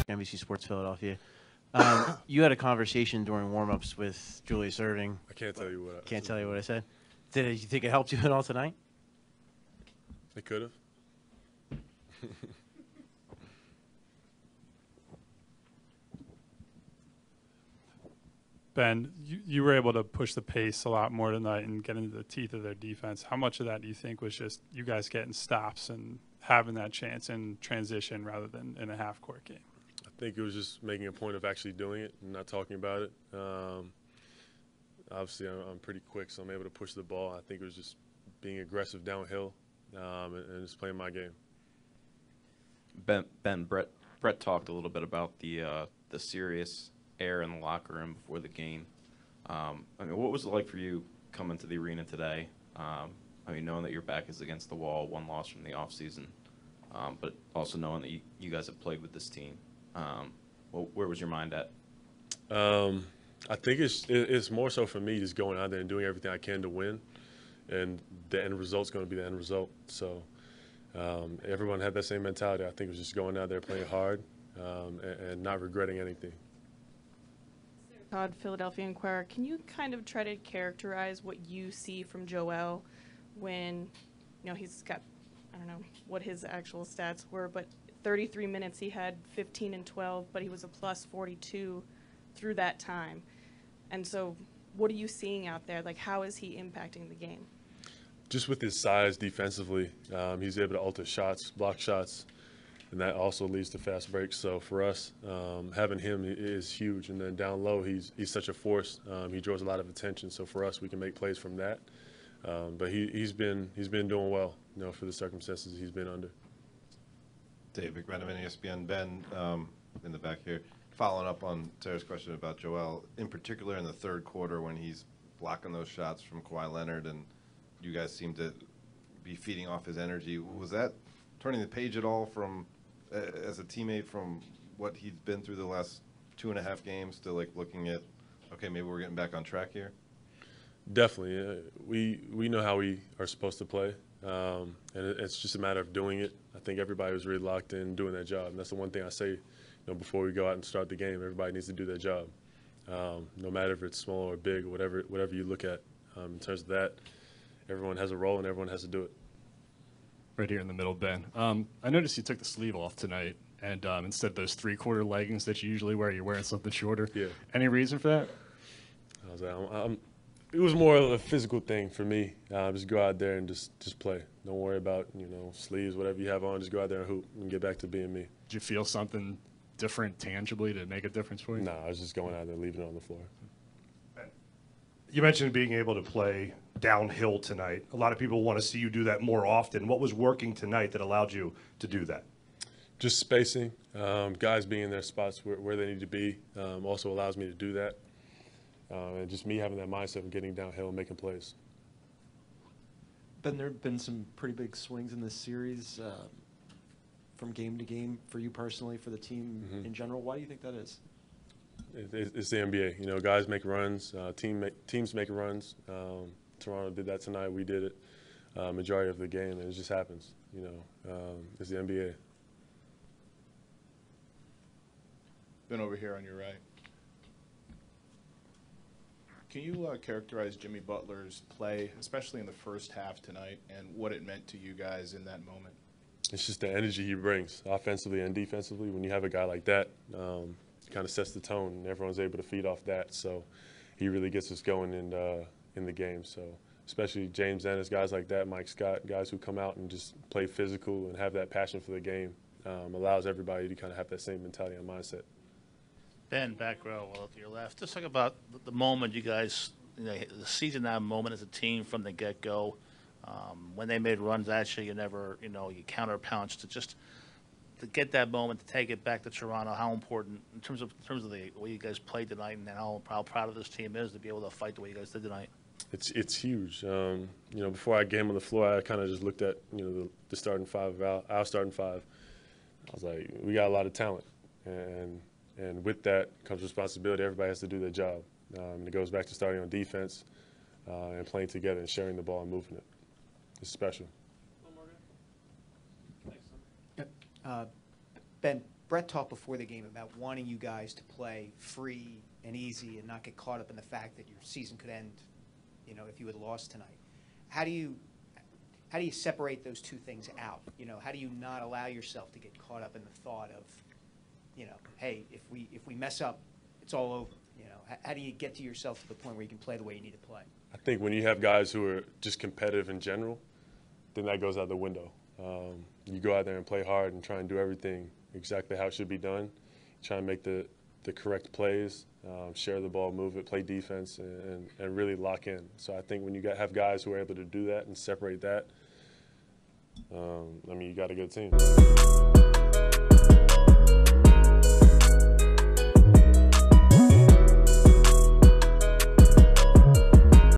NBC Sports Philadelphia. You had a conversation during warm-ups with Julius Erving. I can't tell you what. Can't tell you what I said. Did you think it helped you at all tonight? It could have. Ben, you were able to push the pace a lot more tonight and get into the teeth of their defense. How much of that do you think was just you guys getting stops and having that chance in transition rather than in a half-court game? I think it was just making a point of actually doing it and not talking about it. Obviously, I'm pretty quick, so I'm able to push the ball. I think it was just being aggressive downhill and just playing my game. Brett talked a little bit about the serious air in the locker room before the game. I mean, what was it like for you coming to the arena today? I mean, knowing that your back is against the wall, one loss from the offseason, but also knowing that you guys have played with this team. Where was your mind at? I think it's more so for me just going out there and doing everything I can to win, and the end result's going to be the end result. So everyone had that same mentality. I think it was just going out there playing hard and not regretting anything. Todd, Philadelphia Inquirer, can you kind of try to characterize what you see from Joel when, he's got, I don't know what his actual stats were, but 33 minutes he had 15 and 12, but he was a plus 42 through that time. And so what are you seeing out there? Like, how is he impacting the game? Just with his size defensively, he's able to alter shots, block shots, and that also leads to fast breaks. So for us, having him is huge. And then down low, he's such a force. He draws a lot of attention. So for us, we can make plays from that. But he's been doing well, for the circumstances he's been under. Dave McMenamin, ESPN. Ben, in the back here, following up on Sarah's question about Joel, in particular in the third quarter when he's blocking those shots from Kawhi Leonard, and you guys seem to be feeding off his energy. Was that turning the page at all from? As a teammate from what he'd been through the last 2.5 games to looking at, okay, maybe we're getting back on track here? Definitely. We know how we are supposed to play, and it's just a matter of doing it. I think everybody was really locked in doing their job, and that's the one thing I say before we go out and start the game. Everybody needs to do their job, no matter if it's small or big or whatever you look at. In terms of that, everyone has a role and everyone has to do it. Right here in the middle, Ben. I noticed you took the sleeve off tonight, and instead of those three-quarter leggings that you usually wear, you're wearing something shorter. Yeah. Any reason for that? It was more of a physical thing for me. Just go out there and just play. Don't worry about sleeves, whatever you have on. Just go out there and hoop and get back to being me. Did you feel something different tangibly to make a difference for you? No, I was just going out there, leaving it on the floor. You mentioned being able to play downhill tonight. A lot of people want to see you do that more often. What was working tonight that allowed you to do that? Just spacing, guys being in their spots where they need to be also allows me to do that. And just me having that mindset of getting downhill and making plays. Ben, there have been some pretty big swings in this series from game to game for you personally, for the team in general. Why do you think that is? It's the NBA. Guys make runs, teams make runs. Toronto did that tonight. We did it majority of the game, and it just happens. It's the NBA. Ben over here on your right. Can you characterize Jimmy Butler's play, especially in the first half tonight, and what it meant to you guys in that moment? It's just the energy he brings, offensively and defensively. When you have a guy like that, kind of sets the tone, and everyone's able to feed off that. So he really gets us going in the game. So especially James Ennis, guys like that, Mike Scott, guys who come out and just play physical and have that passion for the game, allows everybody to kind of have that same mentality and mindset. Ben, back row, to your left. Just talk about the moment you guys, seizing that moment as a team from the get-go. When they made runs at you, you never, you counter-punched. To get that moment, to take it back to Toronto, how important in terms of the way you guys played tonight, and how proud of this team is to be able to fight the way you guys did tonight. It's huge. Before I came on the floor, I kind of just looked at the starting five, our starting five. I was like, we got a lot of talent, and with that comes responsibility. Everybody has to do their job, and it goes back to starting on defense and playing together and sharing the ball and moving it. It's special. Ben, Brett talked before the game about wanting you guys to play free and easy and not get caught up in the fact that your season could end, you know, if you had lost tonight. How do you separate those two things out? You know, how do you not allow yourself to get caught up in the thought of, you know, hey, if we mess up, it's all over. You know, how do you get to yourself to the point where you can play the way you need to play? I think when you have guys who are just competitive in general, then that goes out the window. You go out there and play hard and try and do everything exactly how it should be done. Try and make the correct plays, share the ball, move it, play defense, and really lock in. So I think when you have guys who are able to do that and separate that, I mean, you got a good team.